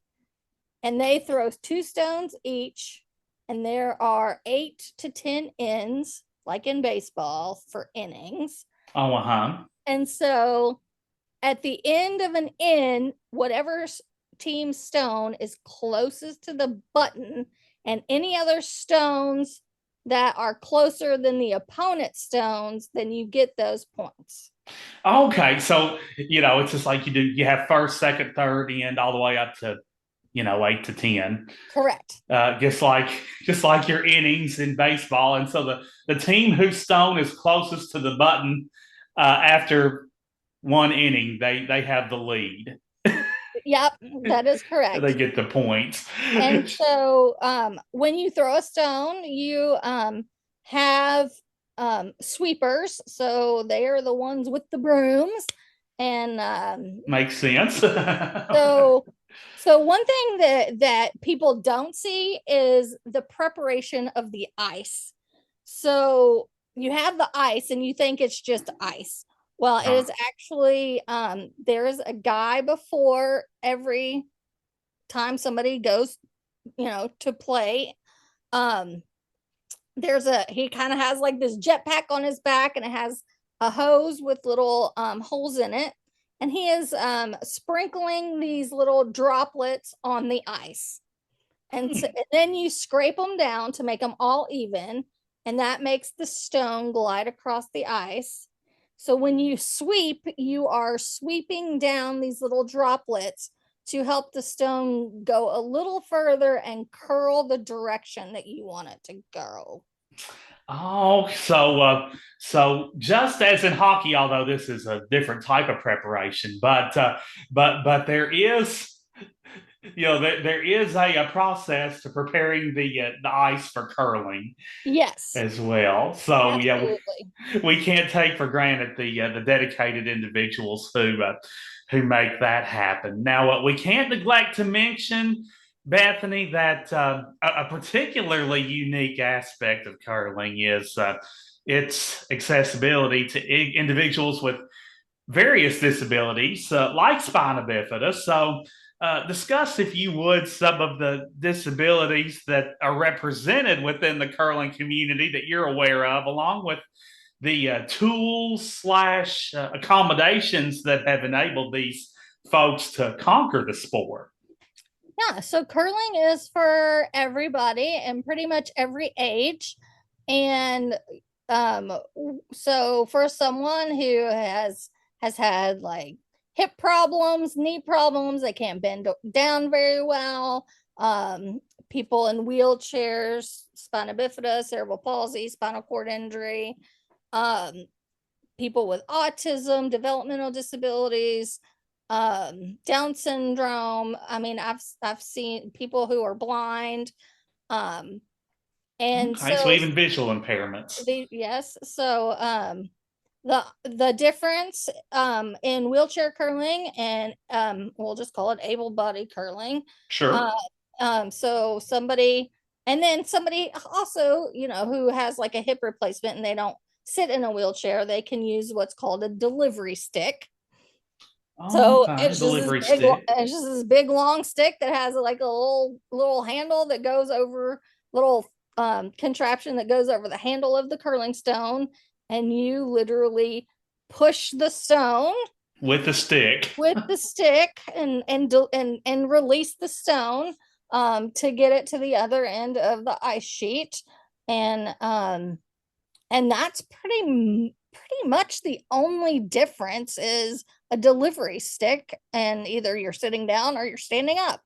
and they throw 2 stones each, and there are 8 to 10 ends, like in baseball, for innings. Oh, uh-huh. And so at the end of an end, whatever team stone is closest to the button, and any other stones that are closer than the opponent's stones, then you get those points. Okay, so it's just like you have first, second, third, end all the way up to 8 to 10. Correct. Just like your innings in baseball. And so the team whose stone is closest to the button after one inning, they have the lead. Yep, that is correct. They get the points. And so when you throw a stone, you have sweepers. So they are the ones with the brooms. And makes sense. So one thing that people don't see is the preparation of the ice. So you have the ice and you think it's just ice. Well, it is actually there's a guy before every time somebody goes, to play. He kind of has like this jetpack on his back, and it has a hose with little holes in it. And he is sprinkling these little droplets on the ice. And then you scrape them down to make them all even. And that makes the stone glide across the ice. So when you sweep, you are sweeping down these little droplets to help the stone go a little further and curl the direction that you want it to go. Oh, so just as in hockey, although this is a different type of preparation, but there is there is a process to preparing the ice for curling. Yes, as well. So absolutely. we can't take for granted the dedicated individuals who make that happen. Now we can't neglect to mention, Bethany, that a particularly unique aspect of curling is its accessibility to individuals with various disabilities, like spina bifida. So discuss, if you would, some of the disabilities that are represented within the curling community that you're aware of, along with the tools / accommodations that have enabled these folks to conquer the sport. Yeah, so curling is for everybody and pretty much every age. And so for someone who has had like hip problems, knee problems, they can't bend down very well, people in wheelchairs, spina bifida, cerebral palsy, spinal cord injury, people with autism, developmental disabilities, Down syndrome. I mean, I've seen people who are blind, and Okay, so even visual impairments. yes. So the difference in wheelchair curling and we'll just call it able-bodied curling. Sure. So somebody, and then somebody also, who has like a hip replacement and they don't sit in a wheelchair, they can use what's called a delivery stick. So Okay. it's just this big long stick that has like a little handle that goes over, little contraption that goes over the handle of the curling stone, and you literally push the stone with the stick and release the stone to get it to the other end of the ice sheet. And that's pretty much the only difference is a delivery stick, and either you're sitting down or you're standing up.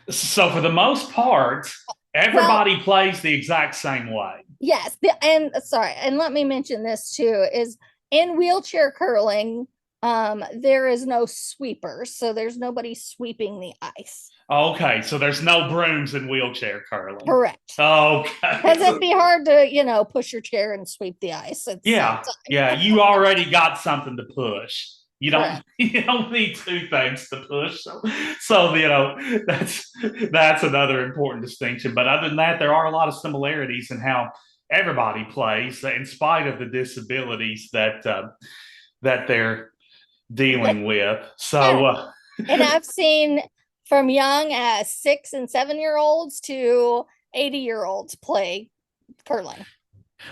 So for the most part, everybody plays the exact same way. Yes. And let me mention this too, is in wheelchair curling, there is no sweepers, so there's nobody sweeping the ice. Okay, so there's no brooms in wheelchair curling. Correct. Okay. Because it'd be hard to, push your chair and sweep the ice. Yeah. You already got something to push. You don't need two things to push. So that's another important distinction. But other than that, there are a lot of similarities in how everybody plays, in spite of the disabilities that they're dealing with. So and I've seen from young as 6 and 7-year-olds to 80-year-olds play curling.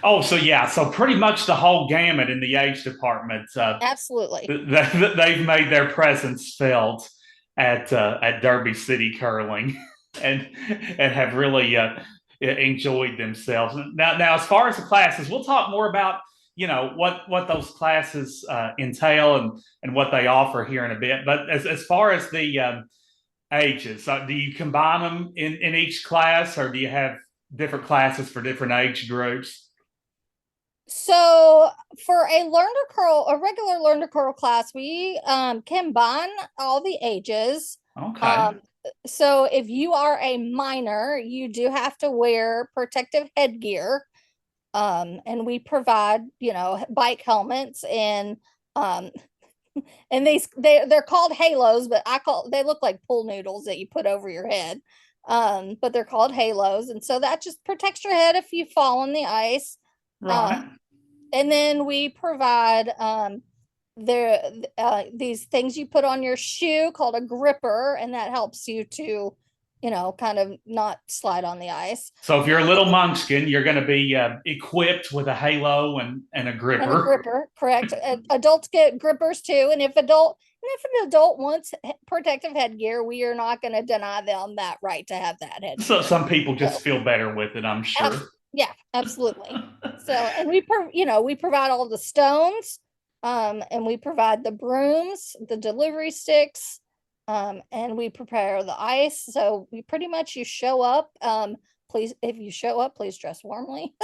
Oh, so pretty much the whole gamut in the age department. Absolutely, they've made their presence felt at Derby City Curling, and have really enjoyed themselves. Now, as far as the classes, we'll talk more about what those classes entail and what they offer here in a bit. But as far as the ages, do you combine them in each class, or do you have different classes for different age groups? So for a regular learn to curl class, we combine all the ages. Okay. So if you are a minor, you do have to wear protective headgear. And we provide, bike helmets and they're called halos, but they look like pool noodles that you put over your head. But they're called halos, and so that just protects your head if you fall on the ice. Right. And then we provide these things you put on your shoe called a gripper, and that helps you to, kind of not slide on the ice. So if you're a little munchkin, you're going to be equipped with a halo and a gripper. And a gripper, correct. Adults get grippers too, and if an adult wants protective headgear, we are not going to deny them that right to have that headgear. So some people just feel better with it, I'm sure. Yeah, absolutely. So, and we provide all the stones, and we provide the brooms, the delivery sticks, and we prepare the ice. So we pretty much, you show up. Please, if you show up, please dress warmly.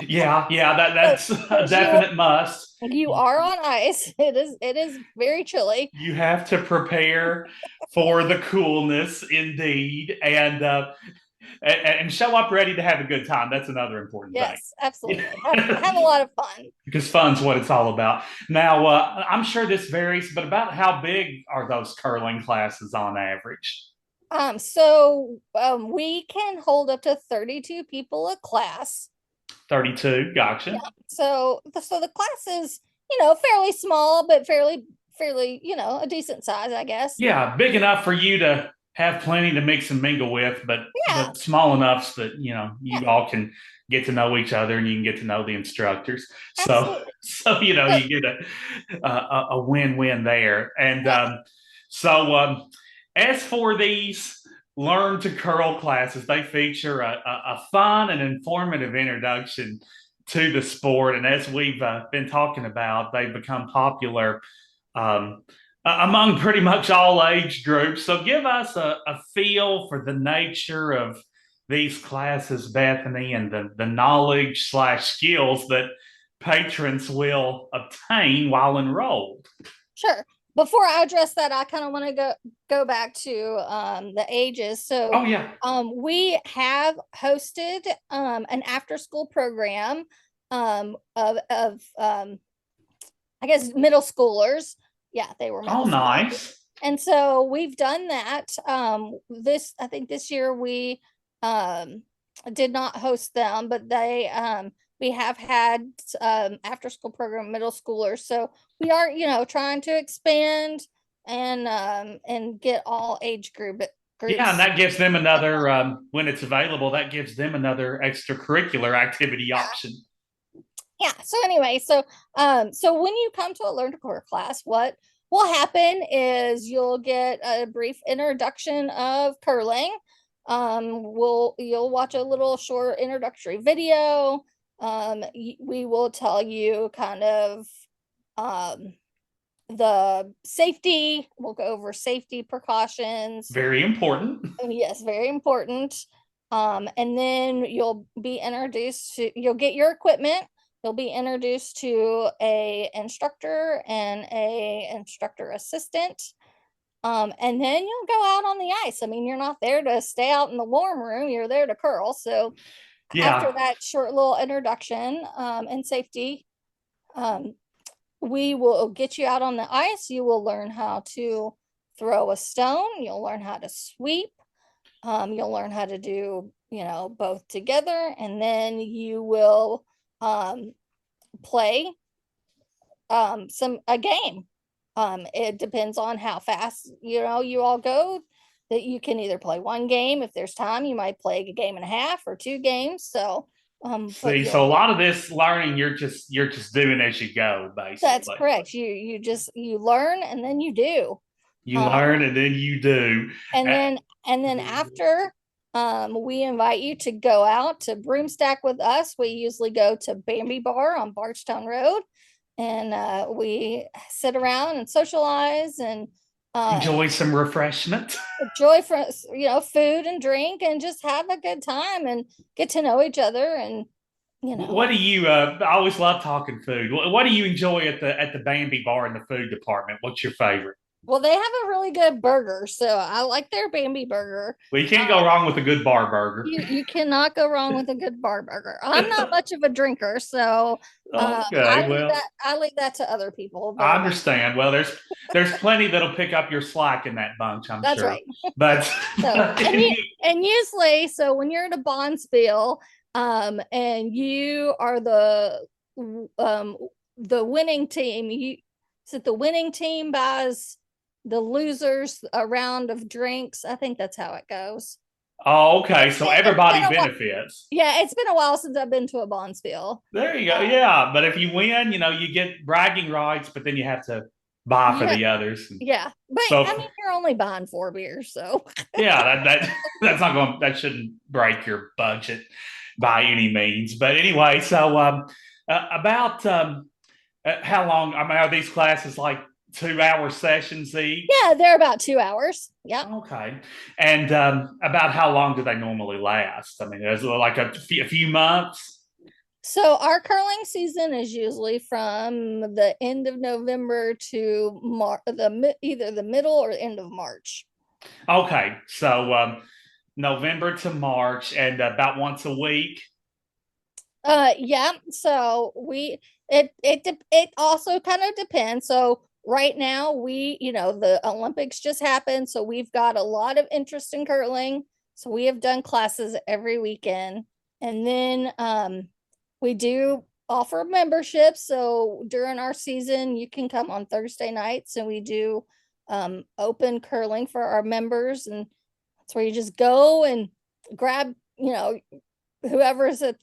That's a definite must. You are on ice. It is very chilly. You have to prepare for the coolness, indeed, and show up ready to have a good time. That's another important thing. Yes, absolutely. Have a lot of fun. Because fun's what it's all about. Now, I'm sure this varies, but about how big are those curling classes on average? So we can hold up to 32 people a class. 32, gotcha. Yeah. So the class is, fairly small, but fairly, a decent size, I guess. Yeah, big enough for you to have plenty to mix and mingle with, but small enough that you all can get to know each other and you can get to know the instructors. Absolutely. So you get a win-win there. And so as for these learn to curl classes, they feature a fun and informative introduction to the sport. And as we've been talking about, they've become popular among pretty much all age groups. So give us a feel for the nature of these classes, Bethany, and the knowledge slash skills that patrons will obtain while enrolled. Sure. Before I address that, I kind of want to go back to the ages. So Oh yeah. we have hosted an after school program of I guess middle schoolers. Yeah, they were middle Oh, schoolers. nice. And so we've done that. I think this year we did not host them, but we have had after school program middle schoolers. So we are, trying to expand and get all age groups. Yeah, and that gives them another, when it's available, that gives them another extracurricular activity option. Yeah. So anyway, so when you come to a Learn to Core class, what will happen is you'll get a brief introduction of curling. You'll watch a little short introductory video. We will tell you kind of the safety. We'll go over safety precautions. Very important. Yes, very important. And then you'll get your equipment. You'll be introduced to a instructor and a instructor assistant. And then you'll go out on the ice. I mean, you're not there to stay out in the warm room, you're there to curl. So after that short little introduction and safety, we will get you out on the ice. You will learn how to throw a stone. You'll learn how to sweep. You'll learn how to do, both together, and then you will play a game. It depends on how fast you all go. That you can either play one game. If there's time, you might play a game and a half or 2 games. So see, so a lot of this learning you're just doing as you go, basically. That's correct. You learn and then you do. You learn and then you do. And then after we invite you to go out to Broomstack with us. We usually go to Bambi Bar on Barchtown Road, and we sit around and socialize and enjoy some refreshment. Enjoy food and drink, and just have a good time and get to know each other. And what do you? I always love talking food. What do you enjoy at the Bambi Bar in the food department? What's your favorite? Well, they have a really good burger, so I like their Bambi burger. Well, you can't go wrong with a good bar burger. You cannot go wrong with a good bar burger. I'm not much of a drinker, so okay, I leave that to other people. I understand. Well, there's plenty that'll pick up your slack in that bunch, I'm That's sure. right. But and usually, so when you're at a bonspiel, and you are the winning team, the winning team buys the losers a round of drinks. I think that's how it goes. Oh, okay. So everybody benefits. Yeah, it's been a while since I've been to a bonspiel. There you go. Yeah, but if you win, you get bragging rights, but then you have to buy for the others. Yeah, but you're only buying 4 beers, so yeah, that's not going. That shouldn't break your budget by any means. But anyway, so about how long? I mean, are these classes like 2-hour sessions each? Yeah, they're about 2 hours. Yeah. Okay. And about how long do they normally last? I mean, is it like a few months? So our curling season is usually from the end of November to either the middle or end of March. Okay. So November to March, and about once a week. Yeah. So it also kind of depends. So right now the Olympics just happened, so we've got a lot of interest in curling. So we have done classes every weekend, and then we do offer memberships. So during our season, you can come on Thursday nights, and we do open curling for our members, and that's where you just go and grab whoever's at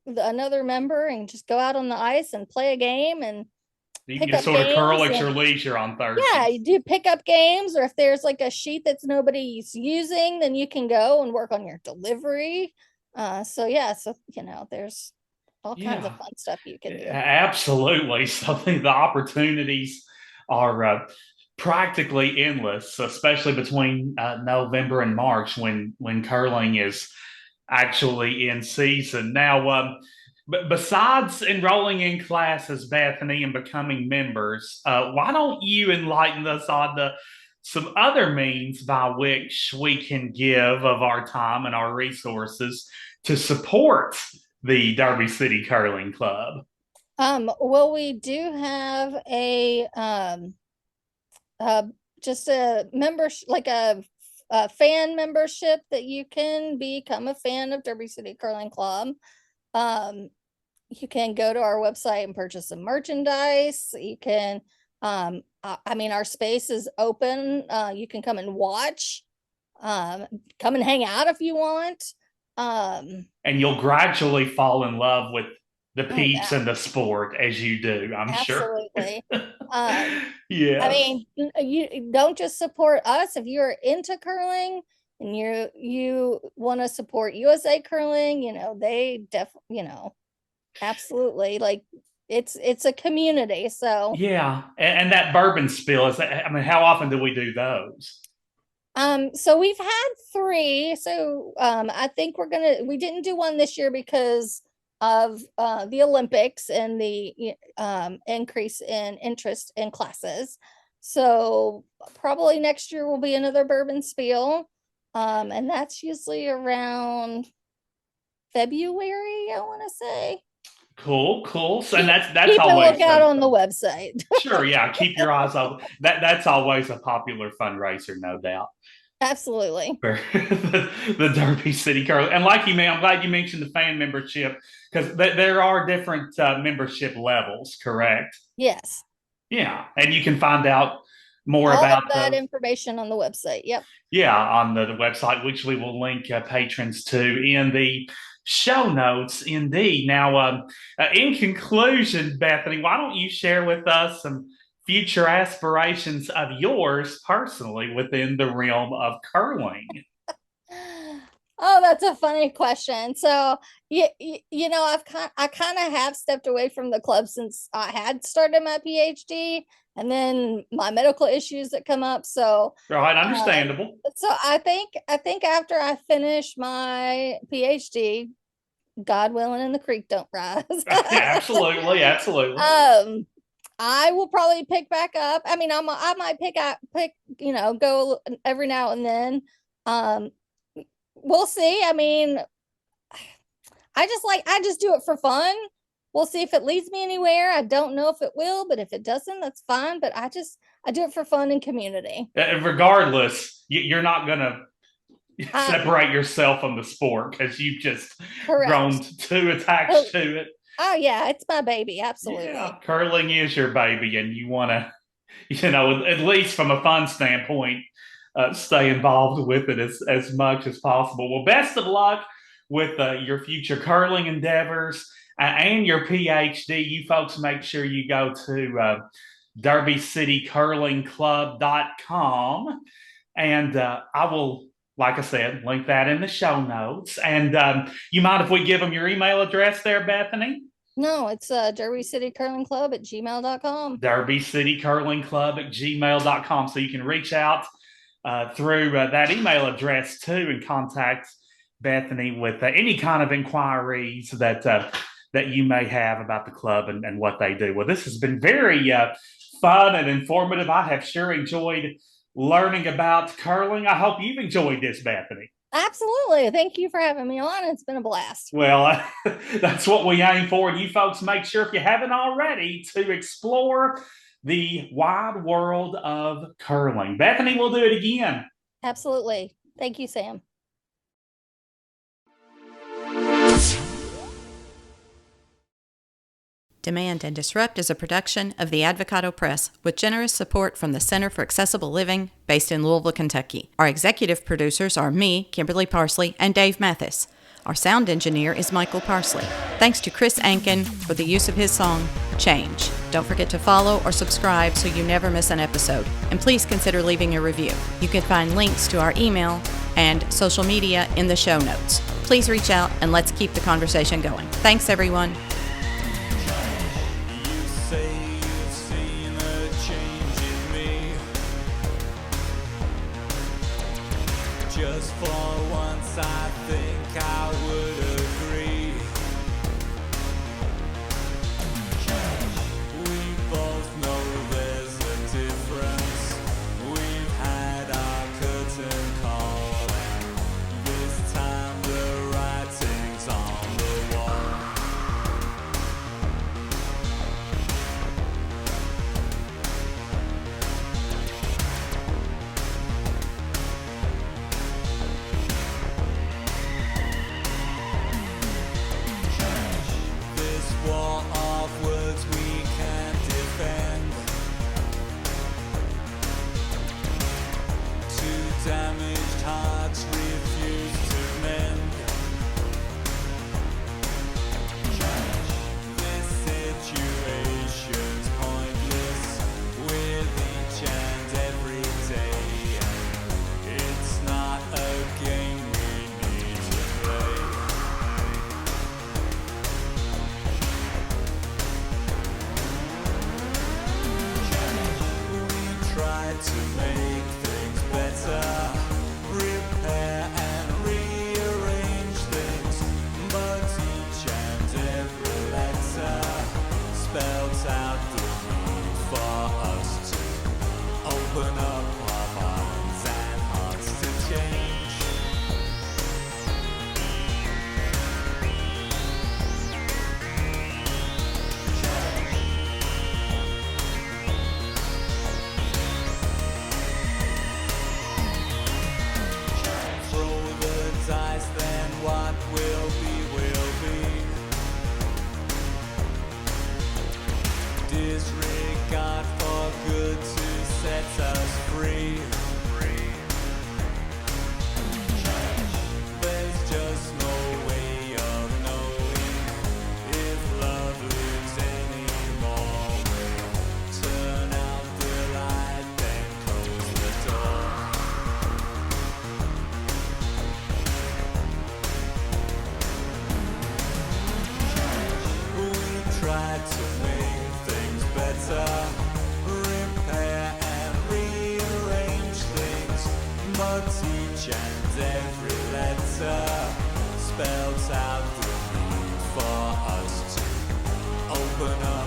another member and just go out on the ice and play a game. And you can sort of curl at your leisure on Thursday. Yeah, you do pick up games, or if there's like a sheet that's nobody's using, then you can go and work on your delivery. So there's all kinds of fun stuff you can do. Absolutely. So I think the opportunities are practically endless, especially between November and March when curling is actually in season. Now, but besides enrolling in classes, Bethany, and becoming members, why don't you enlighten us on some other means by which we can give of our time and our resources to support the Derby City Curling Club? Well, we do have just a membership, like a fan membership that you can become a fan of Derby City Curling Club. You can go to our website and purchase some merchandise. You can, I mean, our space is open. You can come and watch, come and hang out if you want. And you'll gradually fall in love with the peeps and the sport as you do, I'm absolutely. sure. Yeah. I mean, you don't just support us. If you're into curling and you want to support USA Curling, they definitely, absolutely, like it's a community. So yeah, and that bourbon spill I mean, how often do we do those? So we've had 3. So I think we didn't do one this year because of the Olympics and the increase in interest in classes. So probably next year will be another bourbon spiel. And that's usually around February, I want to say. Cool. So and that's keep always a lookout on the website. Sure, yeah. Keep your eyes open. That's always a popular fundraiser, no doubt. Absolutely. For the Derby City Curling. And like you, I'm glad you mentioned the fan membership, because there are different membership levels, correct? Yes. Yeah, and you can find out more all about of that information on the website. Yep. Yeah, on the website, which we will link patrons to in the show notes, indeed. Now, in conclusion, Bethany, why don't you share with us some future aspirations of yours personally within the realm of curling? Oh, that's a funny question. So, I kind of have stepped away from the club since I had started my PhD, and then my medical issues that come up. So, right, understandable. So I think after I finish my PhD, God willing, and the creek don't rise. Absolutely. I will probably pick back up. I mean, I might go every now and then. We'll see. I mean, I just do it for fun. We'll see if it leads me anywhere. I don't know if it will, but if it doesn't, that's fine. But I do it for fun and community. Regardless, you're not going to separate yourself from the sport because you've just grown too attached to it. Oh, yeah, it's my baby. Absolutely. Yeah, curling is your baby, and you want to, at least from a fun standpoint, stay involved with it as much as possible. Well, best of luck with your future curling endeavors and your PhD. You folks make sure you go to derbycitycurlingclub.com, and I will, like I said, link that in the show notes. And you mind if we give them your email address there, Bethany? No, it's derbycitycurlingclub@gmail.com. derbycitycurlingclub@gmail.com. So you can reach out through that email address too, and contact Bethany with any kind of inquiries that you may have about the club and what they do. Well, this has been very fun and informative. I have sure enjoyed learning about curling. I hope you've enjoyed this, Bethany. Absolutely. Thank you for having me on. It's been a blast. Well, that's what we aim for. And you folks make sure, if you haven't already, to explore the wide world of curling. Bethany, we'll do it again. Absolutely. Thank you, Sam. Demand and Disrupt is a production of the Advocado Press with generous support from the Center for Accessible Living based in Louisville, Kentucky. Our executive producers are me, Kimberly Parsley, and Dave Mathis. Our sound engineer is Michael Parsley. Thanks to Chris Ankin for the use of his song, Change. Don't forget to follow or subscribe so you never miss an episode. And please consider leaving a review. You can find links to our email and social media in the show notes. Please reach out and let's keep the conversation going. Thanks, everyone. just for once I think I would agree. We both know there's a difference. We've had our curtain call, and this time the writing's on the wall. This war of words we can't defend. Two damaged hearts refuse to mend. This situation's pointless with each and every day. It's not a game we need to play. We try to make things better, repair and rearrange things, but each and every letter spells out the need for us to open up our minds and hearts to change. Throw the dice, then what will be, will be. Disregard for good to set us free. There's just no way of knowing if love lives anymore. Turn out the light, then close the door. We try to make things better, repair and rearrange things, but each and every letter spells out the need for us to open up